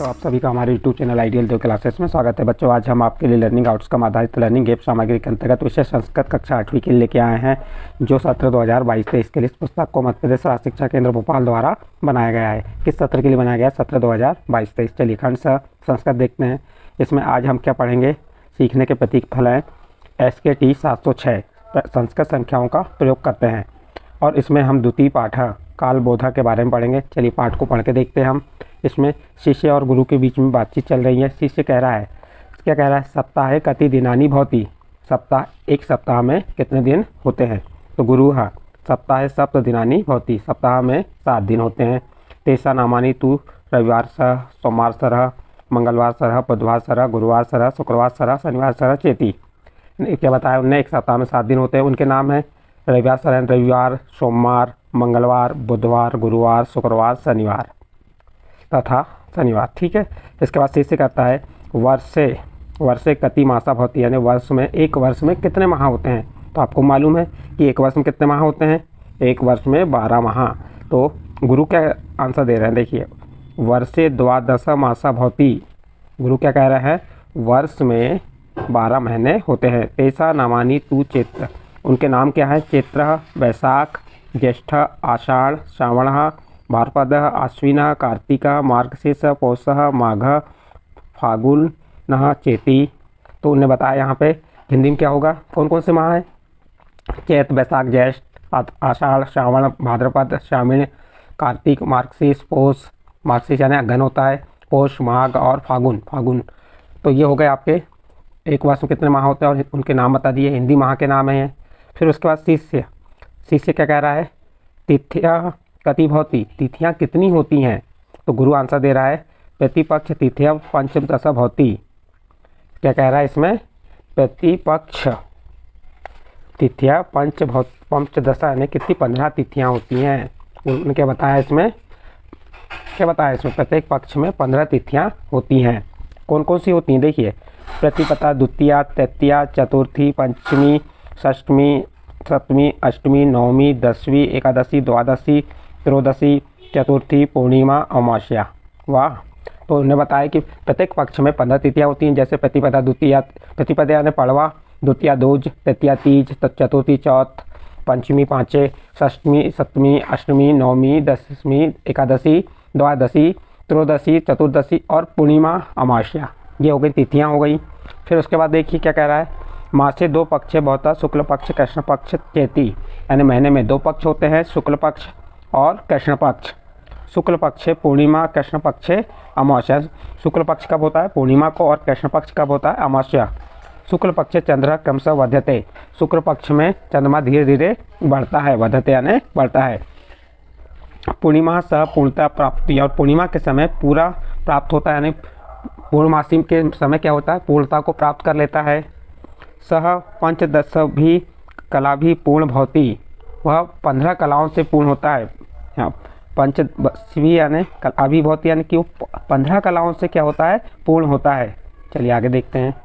आप सभी का हमारे यूट्यूब चैनल आइडियल 2 क्लासेस में स्वागत है। बच्चों, आज हम आपके लिए लर्निंग आउटकम आधारित लर्निंग ऐप सामग्री के अंतर्गत विषय संस्कृत कक्षा 8वीं के लिए लेके आए हैं, जो सत्र 2022-23 के लिए इस पुस्तक को मध्य प्रदेश राज्य शिक्षा केंद्र भोपाल द्वारा बनाया गया है। किस सत्र के लिए बनाया गया है? सत्र 2022-23। चलिए खंड संस्कृत देखते हैं। इसमें आज हम क्या पढ़ेंगे? सीखने के प्रतीक फल हैं SKT 706 संस्कृत संख्याओं का प्रयोग करते हैं, और इसमें हम द्वितीय पाठ कालबोधा के बारे में पढ़ेंगे। चलिए पाठ को पढ़ के देखते हैं हम। इसमें शिष्य और गुरु के बीच में बातचीत चल रही है। शिष्य कह रहा है, क्या कह रहा है? सप्ताहे कति दिनानि भवति। सप्ताह, एक सप्ताह में कितने दिन होते हैं? तो गुरु सप्ताहे सप्त दिनानि भवति, सप्ताह में 7 दिन होते हैं। तेषा नामानि तु रविवार सह, सोमवार सरह, मंगलवार सरह, बुधवार सरह, गुरुवार सरह, शुक्रवार सरह, शनिवार सरह चेती। क्या बताया उनने? एक सप्ताह में 7 दिन होते हैं। उनके नाम है रविवार सरह, रविवार, सोमवार, मंगलवार, बुधवार, गुरुवार, शुक्रवार, शनिवार तथा शनिवार। ठीक है। इसके बाद शिष्य कहता है वर्षे कति मासा भवति, यानी वर्ष में, एक वर्ष में कितने माह होते हैं? तो आपको मालूम है कि एक वर्ष में कितने माह होते हैं? एक वर्ष में 12 माह। तो गुरु क्या आंसर दे रहे हैं? देखिए, वर्षे द्वादश मासा भवति। गुरु क्या कह रहे हैं? वर्ष में 12 महीने होते हैं। तेषा नामानि तु चैत्र, उनके नाम क्या है? चैत्र, वैशाख, ज्येष्ठ, आषाढ़, श्रावण, भाद्रपद, आश्विन, कार्तिक, मार्गशीर्ष, पौष, माघ, फागुन, चेती। तो उन्हें बताया यहाँ पे हिंदी में क्या होगा? कौन कौन से माह हैं? चैत, वैशाख, ज्येष्ठ, आषाढ़, श्रावण, भाद्रपद, श्रावण, कार्तिक, मार्गशीर्ष, पौष, मार्गशीर्ष यानी अगहन होता है, पौष, माघ और फागुन। तो ये हो गए आपके एक वर्ष में कितने माह होते हैं, और उनके नाम बता दिए, हिंदी माह के नाम हैं। फिर उसके बाद शिष्य क्या कह रहा है? तिथियां कति भवति, तिथियां कितनी होती हैं? तो गुरु आंसर दे रहा है प्रतिपक्ष तिथियां पंचदश भवति। क्या कह रहा है इसमें? प्रतिपक्ष तिथियां पंचदश, यानी कितनी 15 तिथियां होती हैं। उन्होंने क्या बताया इसमें? प्रत्येक पक्ष में 15 तिथियां होती हैं। कौन कौन सी होती हैं? देखिए, प्रतिपदा, द्वितीया, तृतीया, चतुर्थी, पंचमी, षष्ठमी, सप्तमी, अष्टमी, नवमी, 10वीं, एकादशी, द्वादशी, त्रयोदशी, चतुर्थी, पूर्णिमा, अमावस्या। वाह! तो उन्होंने बताया कि प्रत्येक पक्ष में 15 तिथियां होती हैं। जैसे प्रतिपदा, द्वितीया, प्रतिपदा यानी पड़वा, द्वितीया दूज, तृतीया तीज, चतुर्थी चौथ, पंचमी पाँचे, षष्ठमी सप्तमी, अष्टमी, नवमी, 10वीं, एकादशी, द्वादशी, त्रयोदशी, चतुर्दशी और पूर्णिमा, अमावस्या। ये हो गई, तिथियाँ हो गई। फिर उसके बाद देखिए क्या कह रहा है? मासे 2 पक्षे भवता, शुक्ल पक्ष, कृष्ण पक्ष चेती, यानी महीने में 2 पक्ष होते हैं, शुक्ल पक्ष और कृष्ण पक्ष। शुक्ल पक्ष पूर्णिमा, कृष्ण पक्ष अमावस्या। शुक्ल पक्ष कब होता है? पूर्णिमा को। और कृष्ण पक्ष कब होता है? अमावस्या। शुक्ल पक्ष चंद्र क्रमशः वर्धते, शुक्ल पक्ष में चंद्रमा धीरे धीरे बढ़ता है, वर्धते यानी बढ़ता है। पूर्णिमा सह पूर्णता प्राप्ति, और पूर्णिमा के समय पूरा प्राप्त होता है, यानी पूर्णमासी के समय क्या होता है? पूर्णता को प्राप्त कर लेता है। सह पंचदश भी कला भी पूर्ण भवति, वह 15 कलाओं से पूर्ण होता है। यहाँ पंचदशी यानी कला भी भवति, यानी कि 15 कलाओं से क्या होता है? पूर्ण होता है। चलिए आगे देखते हैं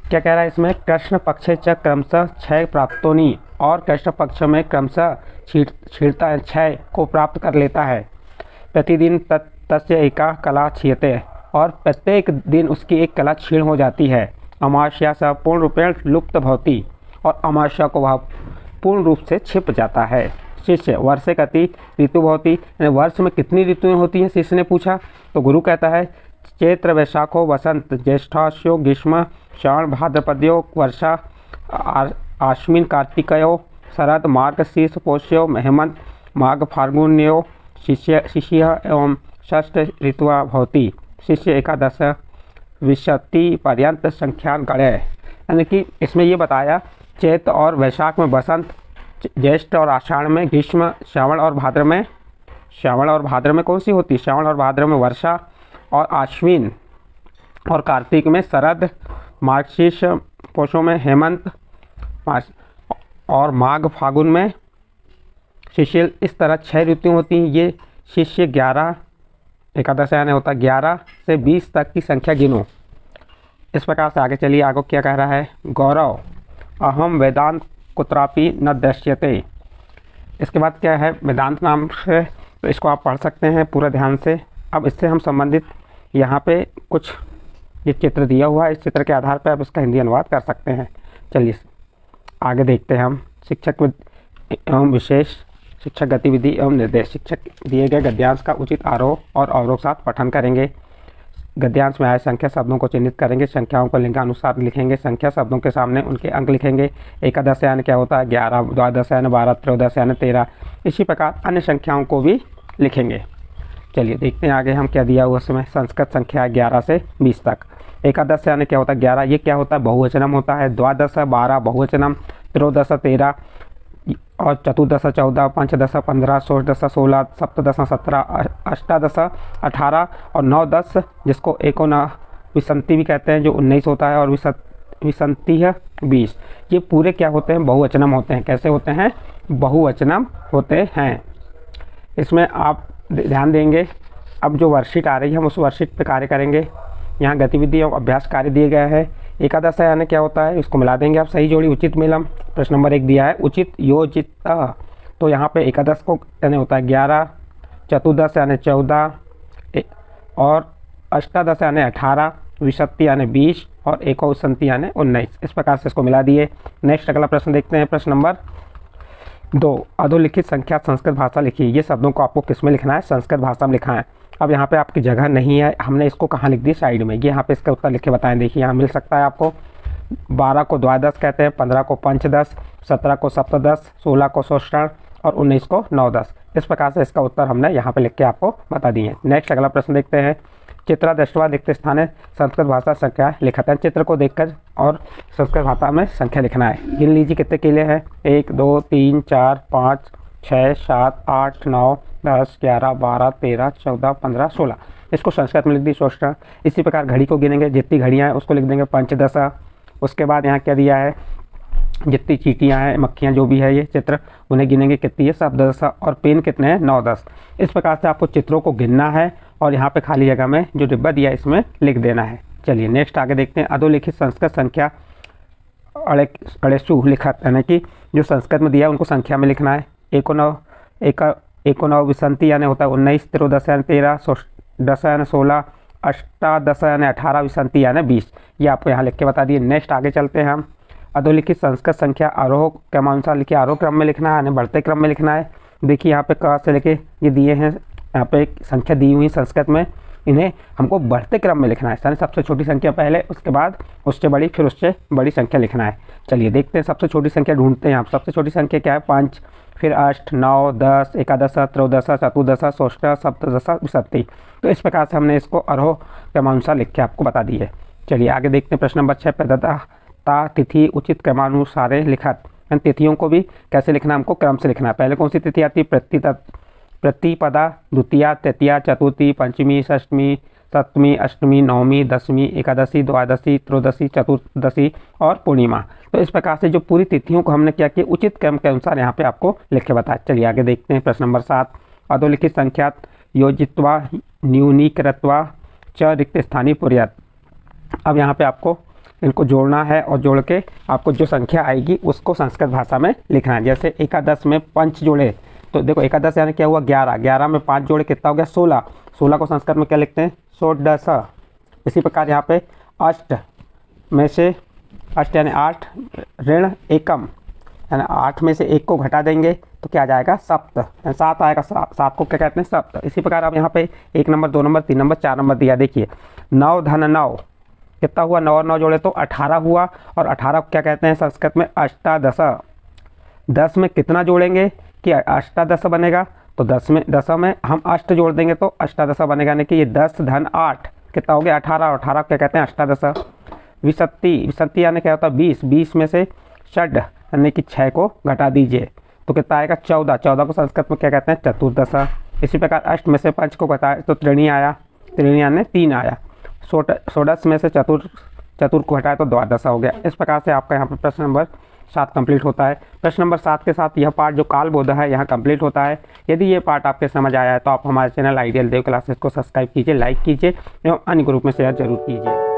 क्या कह रहा है इसमें? कृष्ण पक्षे च क्रमशः 6 प्राप्तोनि, और कृष्ण पक्ष में क्रमशः छीड़ता है, 6 को प्राप्त कर लेता है। प्रतिदिन तस्य एका कला क्षीयते, और प्रत्येक दिन उसकी एक कला क्षीण हो जाती है। अमावस्या से पूर्ण रूपेण लुप्त भवति, और अमावस्या को वह पूर्ण रूप से छिप जाता है। शिष्य वर्षे कति ऋतु भवति, यानी वर्ष में कितनी ऋतुएं होती हैं? शिष्य ने पूछा। तो गुरु कहता है चैत्र वैशाखो वसंत, ज्येष्ठास्यो ग्रीष्म, श्रावण भाद्रपद्यो वर्षा, आश्विन कार्तिकयो शरद, मार्गशीर्ष पौष्यो हेमंत, माघ फाल्गुन्यो शिशिर एवं षष्ठ ऋतुआ भवति। शिष्य एकादश विंशति पर्यंत संख्यान गणे, यानी कि इसमें ये बताया चैत और वैशाख में वसंत, ज्येष्ठ और आषाढ़ में ग्रीष्म, श्रावण और भाद्र में कौन सी होती? श्रावण और भाद्र में वर्षा, और आश्विन और कार्तिक में शरद, मार्गशीर्ष पौषों में हेमंत, और माघ फागुन में शिशिर। इस तरह 6 ऋतुएं होती हैं। ये शिष्य 11 एकादश यानी होता है 11 से 20 तक की संख्या गिनो। इस प्रकार से आगे चलिए। आगे क्या कह रहा है? गौरव अहम वेदांत कुत्रापि न दृश्यते। इसके बाद क्या है? वेदांत नाम से, तो इसको आप पढ़ सकते हैं पूरा ध्यान से। अब इससे हम संबंधित यहाँ पे कुछ ये चित्र दिया हुआ है, इस चित्र के आधार पर आप इसका हिंदी अनुवाद कर सकते हैं। चलिए आगे देखते हैं हम। शिक्षक एवं विशेष शिक्षक गतिविधि एवं निर्देश। शिक्षक दिए गए गद्यांश का उचित आरोह और अवरोह के साथ पठन करेंगे। गद्यांश में आए संख्या शब्दों को चिन्हित करेंगे, संख्याओं को लिंगानुसार लिखेंगे, संख्या शब्दों के सामने उनके अंक लिखेंगे। एकादश यानी क्या होता है 11, द्वादश यानी 12, त्रयोदश यानी 13। इसी प्रकार अन्य संख्याओं को भी लिखेंगे। चलिए देखते हैं आगे हम क्या दिया हुआ उसमें। संस्कृत संख्या 11 से 20 तक। एकादश यानी क्या होता है 11, ये क्या होता है बहुवचनम होता है। द्वादश 12 बहुवचनम, त्रयोदश 13 और चतुर्दश 14, पंचदश 15, षोडश 16, सप्तदश 17, अष्टादश 18 और 9 10 जिसको एकोना विसंति भी कहते हैं जो 19 होता है और विसंति है 20। ये पूरे क्या होते हैं बहुवचनम होते हैं। कैसे होते हैं बहुवचनम होते हैं। इसमें आप ध्यान देंगे। अब जो वर्कशीट आ रही है हम उस वर्कशीट पे कार्य करेंगे। यहाँ गतिविधि और अभ्यास कार्य दिए गए हैं। एकादश यानी क्या होता है इसको मिला देंगे आप। सही जोड़ी उचित मिलम। प्रश्न नंबर 1 दिया है उचित योजित। तो यहाँ पे एकादश को यानी होता है 11, चतुर्दश यानी 14 और अष्टादश यानी 18, विसंति यानी 20 और एकोविंशति यानी 19। इस प्रकार से इसको मिला दिए। नेक्स्ट अगला प्रश्न देखते हैं। प्रश्न नंबर 2, अधोलिखित संख्या संस्कृत भाषा लिखिए। ये शब्दों को आपको किस में लिखना है संस्कृत भाषा में लिखना है। अब यहाँ पे आपकी जगह नहीं है, हमने इसको कहाँ लिख दी साइड में। ये यहाँ पे इसका उत्तर लिख के बताएं। देखिए यहाँ मिल सकता है आपको। 12 को द्वादश कहते हैं, 15 को पंचदश, 17 को सप्तदश, 16 को षोडश और 19 को नवदश। इस प्रकार से इसका उत्तर हमने यहाँ पे लिख के आपको बता दिए। नेक्स्ट अगला प्रश्न देखते हैं। चित्रा दृष्टवा लिखते स्थाने संस्कृत भाषा संख्या लिखते हैं। चित्र को देखकर और संस्कृत भाषा में संख्या लिखना है। गिन लीजिए कितने केले हैं। 1 2 3 4 5 6 7 8 9 10 11 12 13 14 15 16। इसको संस्कृत में लिख दी षोडश। इसी प्रकार घड़ी को गिनेंगे, जितनी घड़ियाँ हैं उसको लिख देंगे पंचदश। उसके बाद यहाँ क्या दिया है जितनी चींटियाँ हैं मक्खियाँ जो भी है ये चित्र उन्हें गिनेंगे कितनी है सप्तदश और पेन कितने हैं 9 10। इस प्रकार से आपको चित्रों को गिनना है और यहाँ पे खाली जगह में जो डिब्बा दिया है इसमें लिख देना है। चलिए नेक्स्ट आगे देखते हैं। अधोलिखित संस्कृत संख्या अड़ेसु लिखत यानी कि जो संस्कृत में दिया है उनको संख्या में लिखना है। एकोनव विसंति यानी होता है 19, त्रयोदश यानी 13, षोडश यानी 16, अष्टादश यानी 18, विसंति यानी 20। ये आपको यहाँ लिख के बता दिए। नेक्स्ट आगे चलते हैं हम। अधोलिखित संस्कृत संख्या आरोह क्रमानुसार लिखिए। आरोह क्रम में लिखना है यानी बढ़ते क्रम में लिखना है। देखिए यहाँ पे क से लेके ये दिए हैं, यहाँ पे एक संख्या दी हुई संस्कृत में, इन्हें हमको बढ़ते क्रम में लिखना है। यानी सबसे छोटी संख्या पहले, उसके बाद उससे बड़ी, फिर उससे बड़ी संख्या लिखना है। चलिए देखते हैं सबसे छोटी संख्या ढूंढते हैं। आप सबसे छोटी संख्या क्या है 5, फिर 8 9 10 एकादश त्रयोदश चतुर्दश षोडश सप्तदश विसंति। तो इस प्रकार से हमने इसको आरोह क्रमानुसार लिख के आपको बता दी है। चलिए आगे देखते हैं। प्रश्न नंबर 6, प्रदत्ता तिथि उचित क्रमानुसार लिखत। तिथियों को भी कैसे लिखना, हमको क्रम से लिखना है। पहले कौन सी तिथि आती है प्रतिपदा, द्वितीया, तृतीया, चतुर्थी, पंचमी, षष्ठी, सप्तमी, अष्टमी, नवमी, दसवीं, एकादशी, द्वादशी, त्रयोदशी, चतुर्दशी और पूर्णिमा। तो इस प्रकार से जो पूरी तिथियों को हमने क्या किया उचित क्रम के अनुसार यहाँ पे आपको लिख के बताया। चलिए आगे देखते हैं। प्रश्न नंबर 7, अधोलिखित संख्या योजित्वा न्यूनीकृत्वा च रिक्त स्थानीय पुर्यात। अब यहाँ पे आपको इनको जोड़ना है और जोड़ के आपको जो संख्या आएगी उसको संस्कृत भाषा में लिखना है। जैसे एकादश में पंच जोड़े, तो देखो एकादश यानी क्या हुआ 11, 11 में 5 जोड़े कितना हो गया 16, 16 को संस्कृत में क्या लिखते हैं षोडश। इसी प्रकार यहाँ पे अष्ट में से अष्ट यानी 8 ऋण एकम यानी 8 में से 1 को घटा देंगे तो क्या आ जाएगा सप्त, 7 आएगा। 7 को क्या कहते हैं सप्त। इसी प्रकार अब यहाँ पे 1 नंबर 2 नंबर 3 नंबर 4 नंबर दिया। देखिए 9 धन 9 कितना हुआ, 9 और 9 जोड़े तो 18 हुआ और 18 को क्या कहते हैं संस्कृत में अष्टादश। 10 में कितना जोड़ेंगे कि अष्टादश बनेगा, तो 10 में हम अष्ट जोड़ देंगे तो अष्टादश बनेगा। यानी कि ये 10 धन 8 कितना हो गया 18, 18 क्या कहते हैं अष्टादश। विसंति यानी क्या होता है 20, 20 में से षड यानी कि 6 को घटा दीजिए तो कितना आएगा 14, 14 को संस्कृत में क्या कहते हैं चतुर्दश। इसी प्रकार अष्ट में से 5 को घटाए तो त्रिणी आया, त्रिणी यानी 3 आया। षोडश में से चतुर को हटाए तो द्वादश हो गया। इस प्रकार से आपका यहाँ पर प्रश्न नंबर 7 कंप्लीट होता है। प्रश्न नंबर 7 के साथ यह पार्ट जो कालबोध है यहाँ कंप्लीट होता है। यदि ये पार्ट आपके समझ आया है तो आप हमारे चैनल आइडियल देव क्लासेस को सब्सक्राइब कीजिए, लाइक कीजिए एवं अन्य ग्रुप में शेयर जरूर कीजिए।